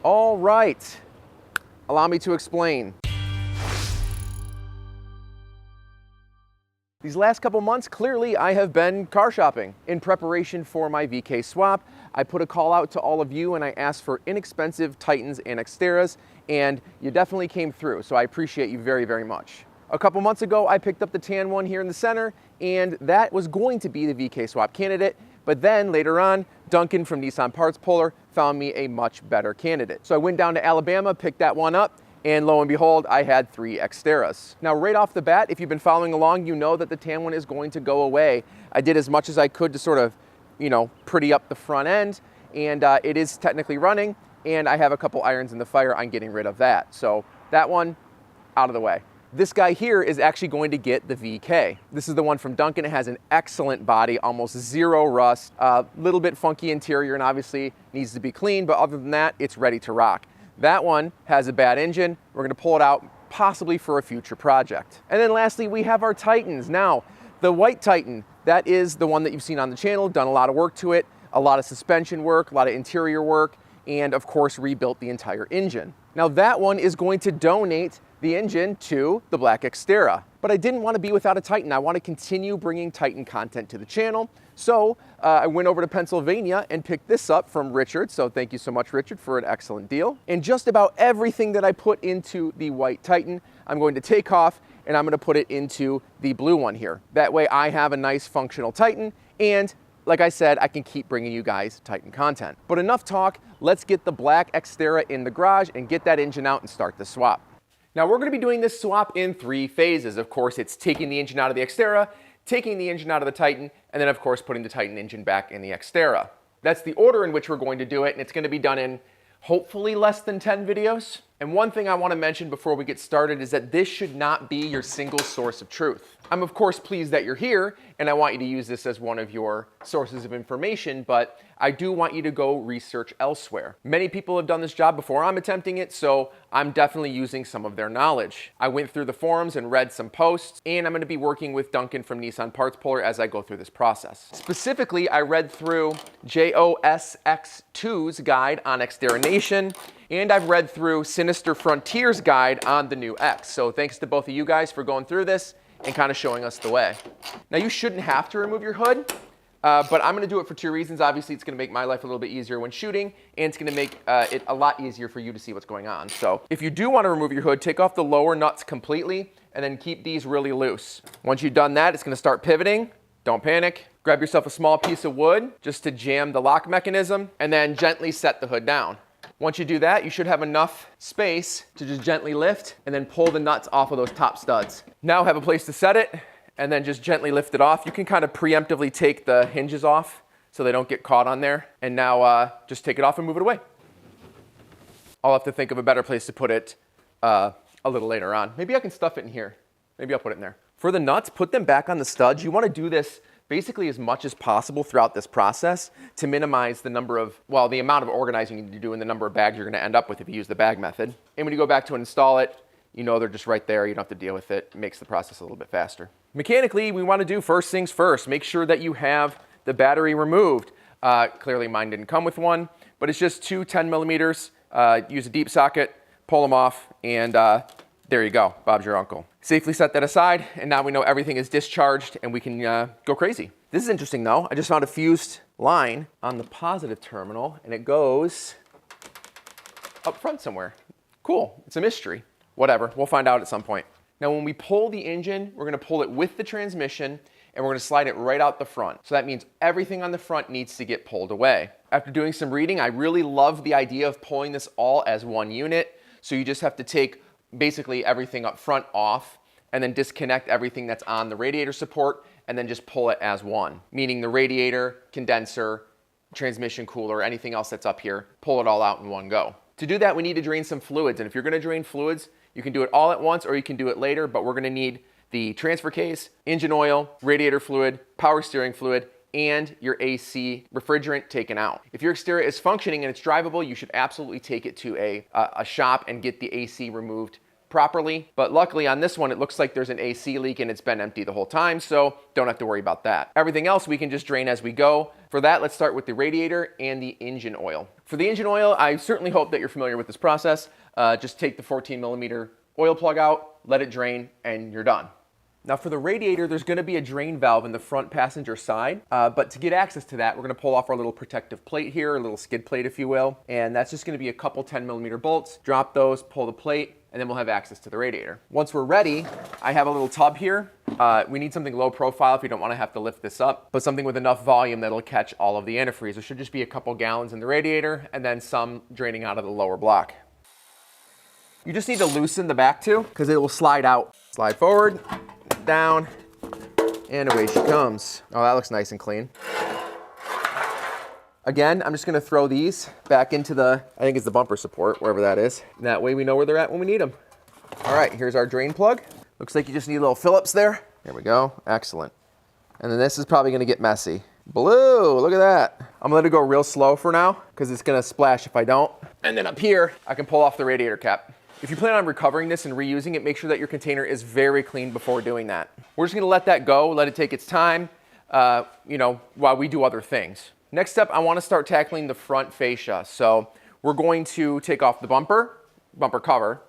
All right, allow me to explain. These last couple months, clearly I have been car shopping. In preparation for my VK swap, I put a call out to all of you and I asked for inexpensive Titans and Xterras, and you definitely came through, so I appreciate you very, very much. A couple months ago, I picked up the tan one here in the center, and that was going to be the VK swap candidate, but then later on, Duncan from Nissan Parts Puller found me a much better candidate. So I went down to Alabama, picked that one up, and lo and behold, I had 3 Xterras. Now, right off the bat, if you've been following along, you know that the tan one is going to go away. I did as much as I could to sort of, pretty up the front end, and it is technically running, and I have a couple irons in the fire on getting rid of that. So that one, out of the way. This guy here is actually going to get the VK. This is the one from Duncan. It has an excellent body, almost zero rust, a little bit funky interior, and obviously needs to be cleaned, but other than that, it's ready to rock. That one has a bad engine. We're gonna pull it out possibly for a future project. And then lastly, we have our Titans. Now, the white Titan, that is the one that you've seen on the channel, done a lot of work to it, a lot of suspension work, a lot of interior work, and of course rebuilt the entire engine. Now that one is going to donate the engine to the black Xterra. But I didn't want to be without a Titan. I want to continue bringing Titan content to the channel. So I went over to Pennsylvania and picked this up from Richard. So thank you so much, Richard, for an excellent deal. And just about everything that I put into the white Titan, I'm going to take off and I'm going to put it into the blue one here. That way I have a nice functional Titan, and like I said, I can keep bringing you guys Titan content. But enough talk, let's get the black Xterra in the garage and get that engine out and start the swap. Now we're going to be doing this swap in 3 phases. Of course, it's taking the engine out of the Xterra, taking the engine out of the Titan, and then of course putting the Titan engine back in the Xterra. That's the order in which we're going to do it, and it's going to be done in hopefully less than 10 videos. And one thing I want to mention before we get started is that this should not be your single source of truth. I'm of course pleased that you're here, and I want you to use this as one of your sources of information, but I do want you to go research elsewhere. Many people have done this job before I'm attempting it, so I'm definitely using some of their knowledge. I went through the forums and read some posts, and I'm going to be working with Duncan from Nissan Parts Puller as I go through this process. Specifically, I read through JOSX2's guide on Xterra Nation, and I've read through Sinister Frontier's guide on the new X. So thanks to both of you guys for going through this and kind of showing us the way. Now you shouldn't have to remove your hood, but I'm going to do it for 2 reasons. Obviously, it's going to make my life a little bit easier when shooting, and it's going to make it a lot easier for you to see what's going on. So if you do want to remove your hood, take off the lower nuts completely and then keep these really loose. Once you've done that, it's going to start pivoting. Don't panic. Grab yourself a small piece of wood just to jam the lock mechanism, and then gently set the hood down. Once you do that, you should have enough space to just gently lift and then pull the nuts off of those top studs. Now have a place to set it, and then just gently lift it off. You can kind of preemptively take the hinges off so they don't get caught on there. And now just take it off and move it away. I'll have to think of a better place to put it a little later on. Maybe I can stuff it in here. Maybe I'll put it in there. For the nuts, put them back on the studs. You want to do this basically as much as possible throughout this process to minimize the number of, well, the amount of organizing you need to do and the number of bags you're going to end up with if you use the bag method. And when you go back to install it, you know they're just right there. You don't have to deal with it. It makes the process a little bit faster. Mechanically, we want to do first things first. Make sure that you have the battery removed. Clearly mine didn't come with one, but it's just 2 10 millimeters. Use a deep socket, pull them off, and there you go. Bob's your uncle. Safely set that aside, and now we know everything is discharged and we can go crazy. This is interesting though. I just found a fused line on the positive terminal and it goes up front somewhere. Cool, it's a mystery. Whatever, we'll find out at some point. Now when we pull the engine, we're gonna pull it with the transmission and we're gonna slide it right out the front. So that means everything on the front needs to get pulled away. After doing some reading, I really love the idea of pulling this all as one unit. So you just have to take basically everything up front off and then disconnect everything that's on the radiator support and then just pull it as one, meaning the radiator, condenser, transmission cooler, anything else that's up here, pull it all out in one go. To do that, we need to drain some fluids, and if you're going to drain fluids, you can do it all at once or you can do it later, but we're going to need the transfer case, engine oil, radiator fluid, power steering fluid, and your AC refrigerant taken out. If your Xterra is functioning and it's drivable, you should absolutely take it to a shop and get the AC removed properly. But luckily on this one, it looks like there's an AC leak and it's been empty the whole time, so don't have to worry about that. Everything else we can just drain as we go. For that, let's start with the radiator and the engine oil. For the engine oil, I certainly hope that you're familiar with this process. Just take the 14mm oil plug out, let it drain, and you're done. Now for the radiator, there's gonna be a drain valve in the front passenger side, but to get access to that, we're gonna pull off our little protective plate here, a little skid plate if you will, and that's just gonna be a couple 10mm bolts. Drop those, pull the plate, and then we'll have access to the radiator. Once we're ready, I have a little tub here. We need something low profile if you don't wanna have to lift this up, but something with enough volume that'll catch all of the antifreeze. There should just be a couple gallons in the radiator and then some draining out of the lower block. You just need to loosen the back too, because it will slide out. Slide forward, down, and away she comes. Oh, that looks nice and clean. Again, I'm just gonna throw these back into the, I think it's the bumper support, wherever that is. And that way we know where they're at when we need them. All right, here's our drain plug. Looks like you just need little Phillips there. There we go, excellent. And then this is probably gonna get messy. Blue, look at that. I'm gonna let it go real slow for now, because it's gonna splash if I don't. And then up here, I can pull off the radiator cap. If you plan on recovering this and reusing it, make sure that your container is very clean before doing that. We're just gonna let that go, let it take its time, while we do other things. Next up, I wanna start tackling the front fascia. So we're going to take off the bumper cover,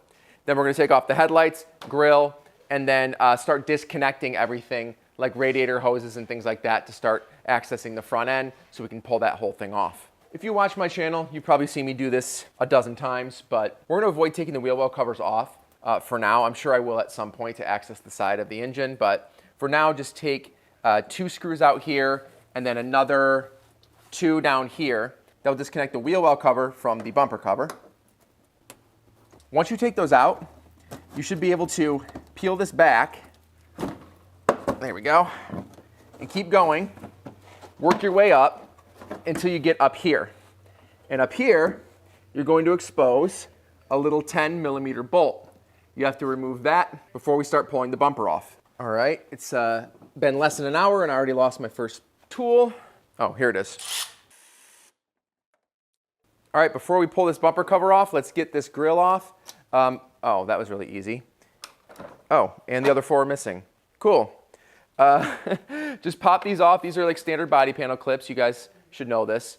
then we're gonna take off the headlights, grille, and then start disconnecting everything like radiator hoses and things like that to start accessing the front end so we can pull that whole thing off. If you watch my channel, you've probably seen me do this a dozen times, but we're gonna avoid taking the wheel well covers off for now. I'm sure I will at some point to access the side of the engine, but for now, just take 2 screws out here and then another 2 down here. That'll disconnect the wheel well cover from the bumper cover. Once you take those out, you should be able to peel this back. There we go. And keep going. Work your way up until you get up here. And up here, you're going to expose a little 10mm bolt. You have to remove that before we start pulling the bumper off. All right, it's been less than an hour and I already lost my first tool. Oh, here it is. All right, before we pull this bumper cover off, let's get this grill off. Oh, that was really easy. Oh, and the other 4 are missing. Cool. Just pop these off. These are like standard body panel clips. You guys should know this.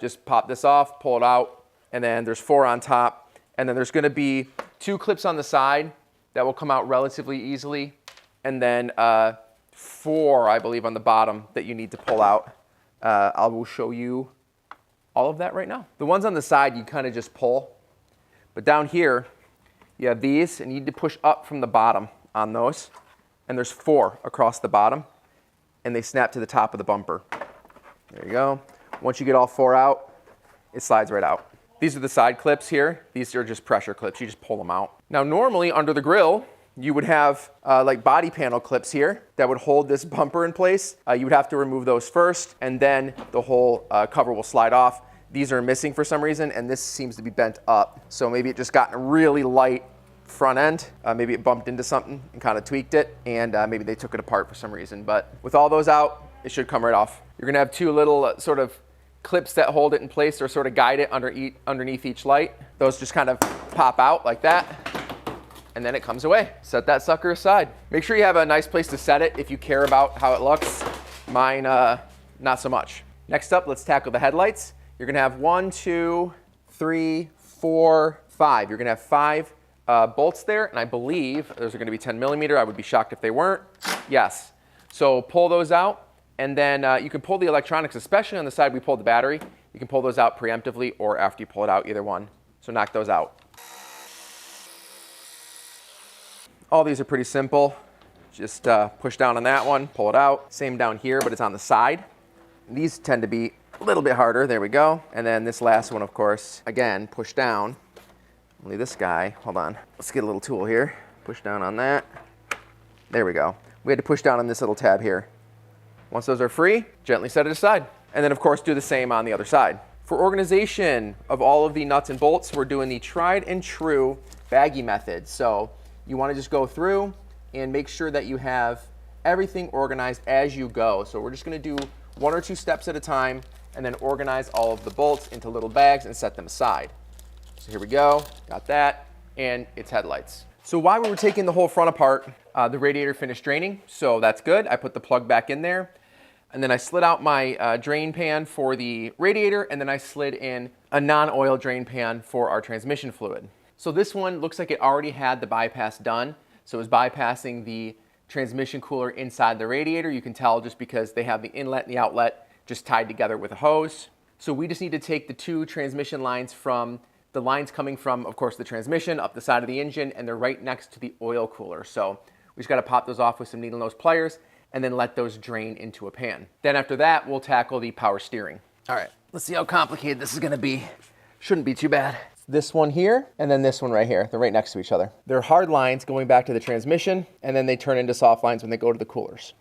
Just pop this off, pull it out, and then there's 4 on top. And then there's gonna be 2 clips on the side that will come out relatively easily. And then 4, I believe, on the bottom that you need to pull out. I will show you all of that right now. The ones on the side, you kind of just pull. But down here, you have these, and you need to push up from the bottom on those. And there's 4 across the bottom, and they snap to the top of the bumper. There you go. Once you get all 4 out, it slides right out. These are the side clips here. These are just pressure clips. You just pull them out. Now, normally under the grill, you would have like body panel clips here that would hold this bumper in place. You would have to remove those first, and then the whole cover will slide off. These are missing for some reason, and this seems to be bent up. So maybe it just got a really light front end. Maybe it bumped into something and kind of tweaked it, and maybe they took it apart for some reason. But with all those out, it should come right off. You're gonna have 2 little sort of clips that hold it in place or sort of guide it underneath each light. Those just kind of pop out like that, and then it comes away. Set that sucker aside. Make sure you have a nice place to set it if you care about how it looks. Mine, not so much. Next up, let's tackle the headlights. You're gonna have 1, 2, 3, 4, 5. You're gonna have 5 bolts there, and I believe those are gonna be 10mm. I would be shocked if they weren't. Yes. So pull those out, and then you can pull the electronics, especially on the side we pulled the battery. You can pull those out preemptively or after you pull it out, either one. So knock those out. All these are pretty simple. Just push down on that one, pull it out. Same down here, but it's on the side. These tend to be a little bit harder. There we go. And then this last one, of course, again, push down. Only this guy, hold on. Let's get a little tool here. Push down on that. There we go. We had to push down on this little tab here. Once those are free, gently set it aside. And then, of course, do the same on the other side. For organization of all of the nuts and bolts, we're doing the tried and true baggy method. So you want to just go through and make sure that you have everything organized as you go. So we're just going to do 1 or 2 steps at a time and then organize all of the bolts into little bags and set them aside. So here we go, got that, and it's headlights. So while we were taking the whole front apart, the radiator finished draining, so that's good. I put the plug back in there, and then I slid out my drain pan for the radiator, and then I slid in a non-oil drain pan for our transmission fluid. So this one looks like it already had the bypass done, so it was bypassing the transmission cooler inside the radiator. You can tell just because they have the inlet and the outlet just tied together with a hose. So we just need to take the two transmission lines from the lines coming from, of course, the transmission up the side of the engine, and they're right next to the oil cooler. So we just got to pop those off with some needle nose pliers and then let those drain into a pan. Then after that, we'll tackle the power steering. All right, let's see how complicated this is going to be. Shouldn't be too bad. This one here, and then this one right here. They're right next to each other. They're hard lines going back to the transmission, and then they turn into soft lines when they go to the coolers.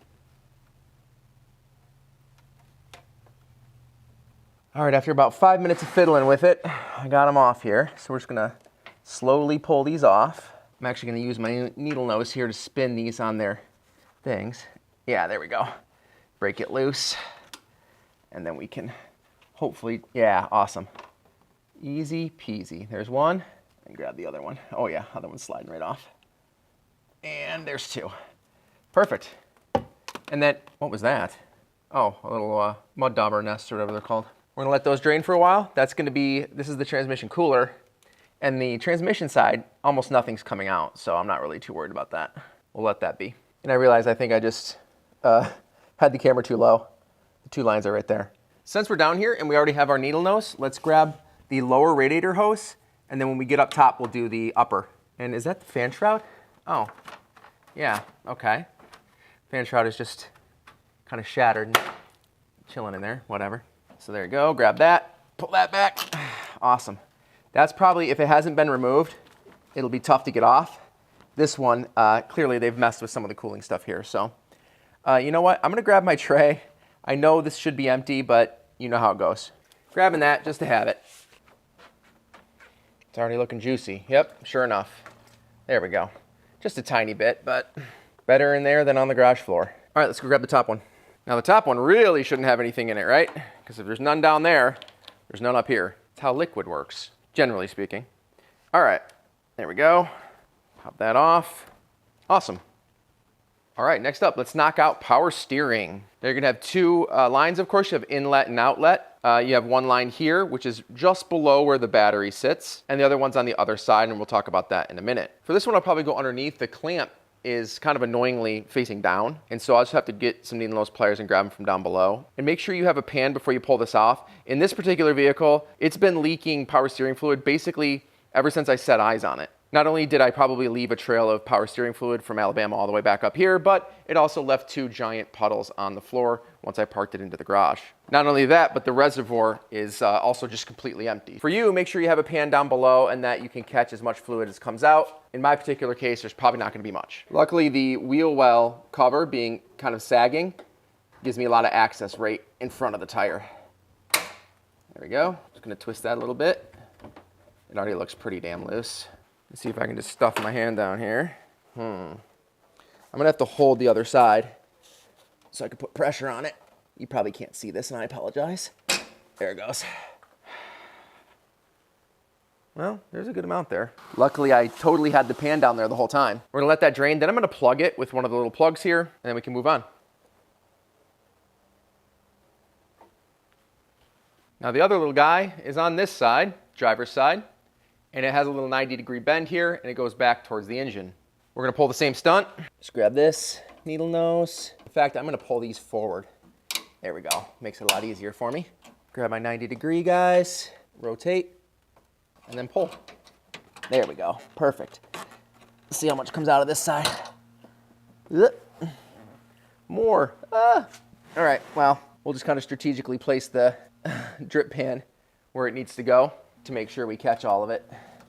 All right, after about 5 minutes of fiddling with it, I got them off here. So we're just gonna slowly pull these off. I'm actually gonna use my needle nose here to spin these on their things. Yeah, there we go. Break it loose, and then we can hopefully, yeah, awesome. Easy peasy. There's one, and grab the other one. Oh yeah, other one's sliding right off. And there's two. Perfect. And then, what was that? Oh, a little mud dauber nest or whatever they're called. We're gonna let those drain for a while. That's gonna be, this is the transmission cooler, and the transmission side, almost nothing's coming out, so I'm not really too worried about that. We'll let that be. And I realize I think I just had the camera too low. The two lines are right there. Since we're down here and we already have our needle nose, let's grab the lower radiator hose, and then when we get up top, we'll do the upper. And is that the fan shroud? Oh, yeah, okay. Fan shroud is just kind of shattered and chilling in there, whatever. So there you go, grab that, pull that back. Awesome. That's probably, if it hasn't been removed, it'll be tough to get off. This one, clearly they've messed with some of the cooling stuff here. So you know what, I'm gonna grab my tray. I know this should be empty, but you know how it goes. Grabbing that just to have it. It's already looking juicy. Yep, sure enough. There we go. Just a tiny bit, but better in there than on the garage floor. All right, let's go grab the top one. Now the top one really shouldn't have anything in it, right? Because if there's none down there, there's none up here. That's how liquid works, generally speaking. All right, there we go. Pop that off. Awesome. All right, next up, let's knock out power steering. They're gonna have two lines, of course. You have inlet and outlet. You have one line here, which is just below where the battery sits, and the other one's on the other side, and we'll talk about that in a minute. For this one, I'll probably go underneath. The clamp is kind of annoyingly facing down, and so I'll just have to get some needle nose pliers and grab them from down below. And make sure you have a pan before you pull this off. In this particular vehicle, it's been leaking power steering fluid basically ever since I set eyes on it. Not only did I probably leave a trail of power steering fluid from Alabama all the way back up here, but it also left two giant puddles on the floor once I parked it into the garage. Not only that, but the reservoir is also just completely empty. For you, make sure you have a pan down below and that you can catch as much fluid as comes out. In my particular case, there's probably not gonna be much. Luckily, the wheel well cover being kind of sagging gives me a lot of access right in front of the tire. There we go. Just gonna twist that a little bit. It already looks pretty damn loose. Let's see if I can just stuff my hand down here. I'm gonna have to hold the other side so I can put pressure on it. You probably can't see this, and I apologize. There it goes. Well, there's a good amount there. Luckily, I totally had the pan down there the whole time. We're gonna let that drain, then I'm gonna plug it with one of the little plugs here, and then we can move on. Now the other little guy is on this side, driver's side, and it has a little 90-degree bend here, and it goes back towards the engine. We're gonna pull the same stunt. Just grab this needle nose. In fact, I'm gonna pull these forward. There we go, makes it a lot easier for me. Grab my 90-degree, guys, rotate, and then pull. There we go, perfect. Let's see how much comes out of this side. More, All right, well, we'll just kind of strategically place the drip pan where it needs to go to make sure we catch all of it.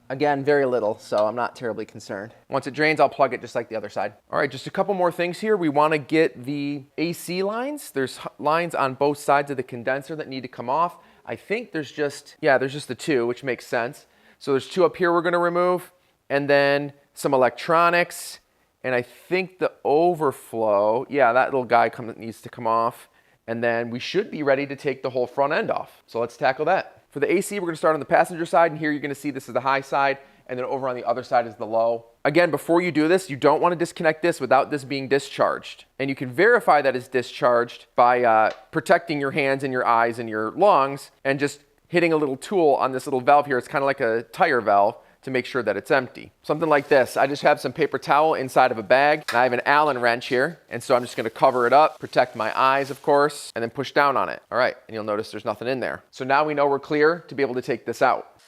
Again, very little, so I'm not terribly concerned. Once it drains, I'll plug it just like the other side. All right, just a couple more things here. We wanna get the AC lines. There's lines on both sides of the condenser that need to come off. I think there's just the two, which makes sense. So there's two up here we're gonna remove, and then some electronics, and I think the overflow, yeah, that little guy needs to come off, and then we should be ready to take the whole front end off. So let's tackle that. For the AC, we're gonna start on the passenger side, and here you're gonna see this is the high side, and then over on the other side is the low. Again, before you do this, you don't want to disconnect this without this being discharged. And you can verify that it's discharged by protecting your hands and your eyes and your lungs and just hitting a little tool on this little valve here. It's kind of like a tire valve to make sure that it's empty. Something like this. I just have some paper towel inside of a bag, and I have an Allen wrench here, and so I'm just gonna cover it up, protect my eyes, of course, and then push down on it. All right, and you'll notice there's nothing in there. So now we know we're clear to be able to take this out.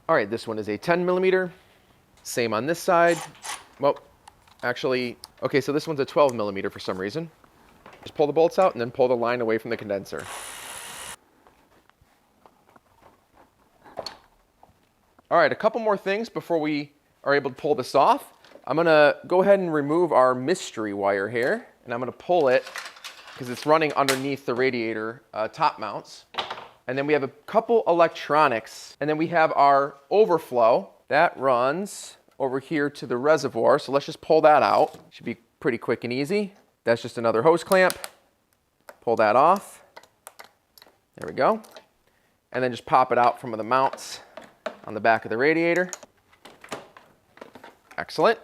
All right, this one is a 10 millimeter. Same on this side. Well, actually, okay, so this one's a 12 millimeter for some reason. Just pull the bolts out and then pull the line away from the condenser. All right, a couple more things before we are able to pull this off. I'm gonna go ahead and remove our mystery wire here, and I'm gonna pull it because it's running underneath the radiator top mounts. And then we have a couple electronics, and then we have our overflow. That runs over here to the reservoir, so let's just pull that out. Should be pretty quick and easy. That's just another hose clamp. Pull that off. There we go. And then just pop it out from the mounts on the back of the radiator. Excellent.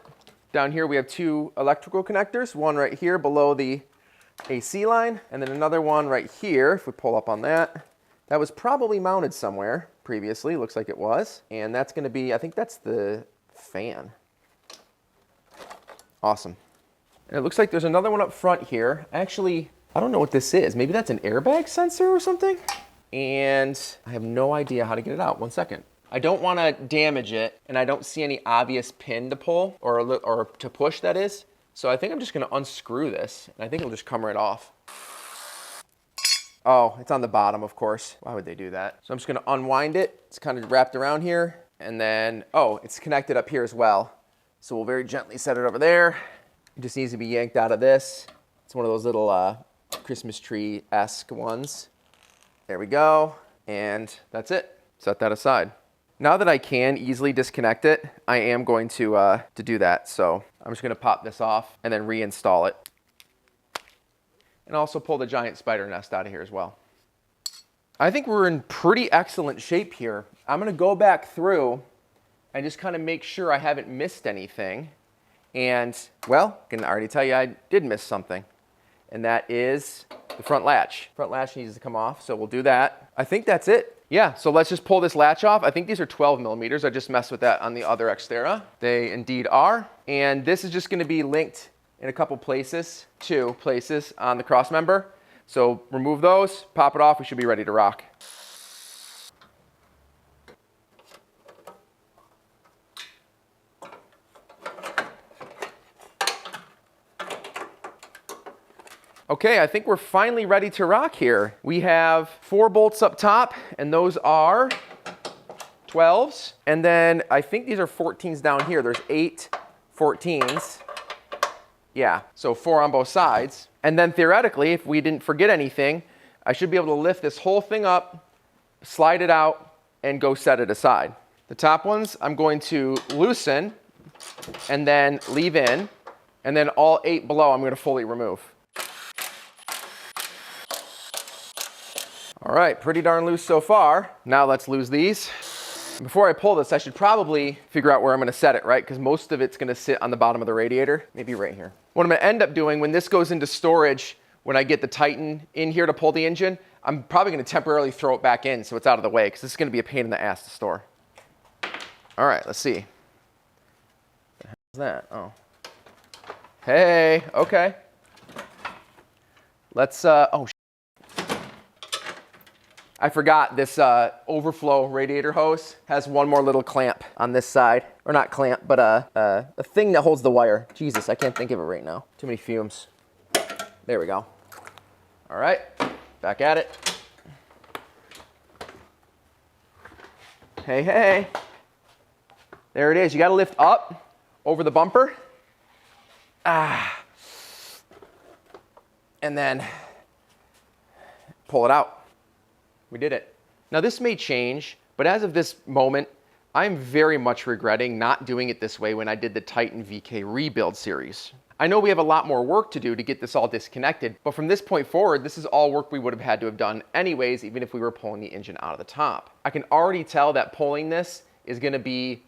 Down here we have two electrical connectors, one right here below the AC line, and then another one right here, if we pull up on that. That was probably mounted somewhere previously, looks like it was. And that's gonna be, I think that's the fan. Awesome. And it looks like there's another one up front here. Actually, I don't know what this is. Maybe that's an airbag sensor or something? And I have no idea how to get it out. One second. I don't want to damage it, and I don't see any obvious pin to pull, or to push, that is. So I think I'm just going to unscrew this, and I think it'll just come right off. Oh, it's on the bottom, of course. Why would they do that? So I'm just going to unwind it. It's kind of wrapped around here, and then, oh, it's connected up here as well. So we'll very gently set it over there. It just needs to be yanked out of this. It's one of those little Christmas tree-esque ones. There we go, and that's it. Set that aside. Now that I can easily disconnect it, I am going to do that. So I'm just going to pop this off and then reinstall it. And also pull the giant spider nest out of here as well. I think we're in pretty excellent shape here. I'm going to go back through and just kind of make sure I haven't missed anything. And, well, I can already tell you I did miss something. And that is the front latch. Front latch needs to come off, so we'll do that. I think that's it. Yeah, so let's just pull this latch off. I think these are 12 millimeters. I just messed with that on the other Xterra. They indeed are. And this is just going to be linked in a couple places, 2 places on the cross member. So remove those, pop it off, we should be ready to rock. Okay, I think we're finally ready to rock here. We have 4 bolts up top, and those are 12s. And then I think these are 14s down here. There's 8 14s. Yeah, so 4 on both sides. And then theoretically, if we didn't forget anything, I should be able to lift this whole thing up, slide it out, and go set it aside. The top ones I'm going to loosen and then leave in, and then all 8 below I'm going to fully remove. All right, pretty darn loose so far. Now let's lose these. Before I pull this, I should probably figure out where I'm going to set it, right? Because most of it's going to sit on the bottom of the radiator, maybe right here. What I'm going to end up doing when this goes into storage, when I get the Titan in here to pull the engine, I'm probably going to temporarily throw it back in so it's out of the way, because this is going to be a pain in the ass to store. All right, let's see. What the hell is that? Oh. Hey, okay. Let's, oh, I forgot this overflow radiator hose has one more little clamp on this side. Or not clamp, but a thing that holds the wire. Jesus, I can't think of it right now. Too many fumes. There we go. All right, back at it. Hey, hey. There it is. You got to lift up over the bumper. Ah. And then pull it out. We did it. Now this may change, but as of this moment, I'm very much regretting not doing it this way when I did the Titan VK rebuild series. I know we have a lot more work to do to get this all disconnected, but from this point forward, this is all work we would have had to have done anyways, even if we were pulling the engine out of the top. I can already tell that pulling this is going to be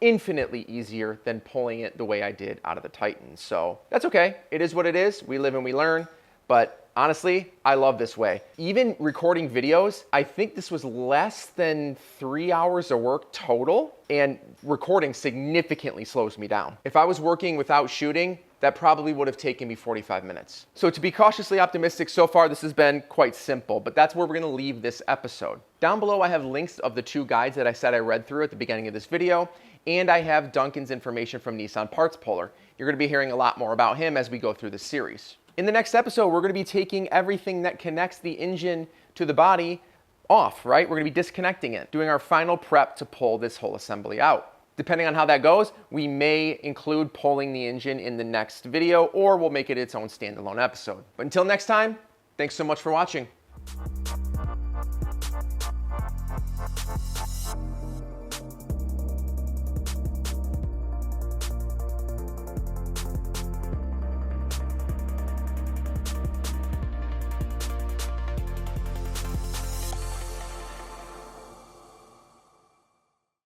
infinitely easier than pulling it the way I did out of the Titan. So that's okay. It is what it is. We live and we learn. But honestly, I love this way. Even recording videos, I think this was less than 3 hours of work total, and recording significantly slows me down. If I was working without shooting, that probably would have taken me 45 minutes. So to be cautiously optimistic, so far this has been quite simple, but that's where we're gonna leave this episode. Down below I have links of the 2 guides that I said I read through at the beginning of this video, and I have Duncan's information from Nissan Parts Puller. You're gonna be hearing a lot more about him as we go through this series. In the next episode, we're gonna be taking everything that connects the engine to the body off, right? We're gonna be disconnecting it, doing our final prep to pull this whole assembly out. Depending on how that goes, we may include pulling the engine in the next video, or we'll make it its own standalone episode. But until next time, thanks so much for watching.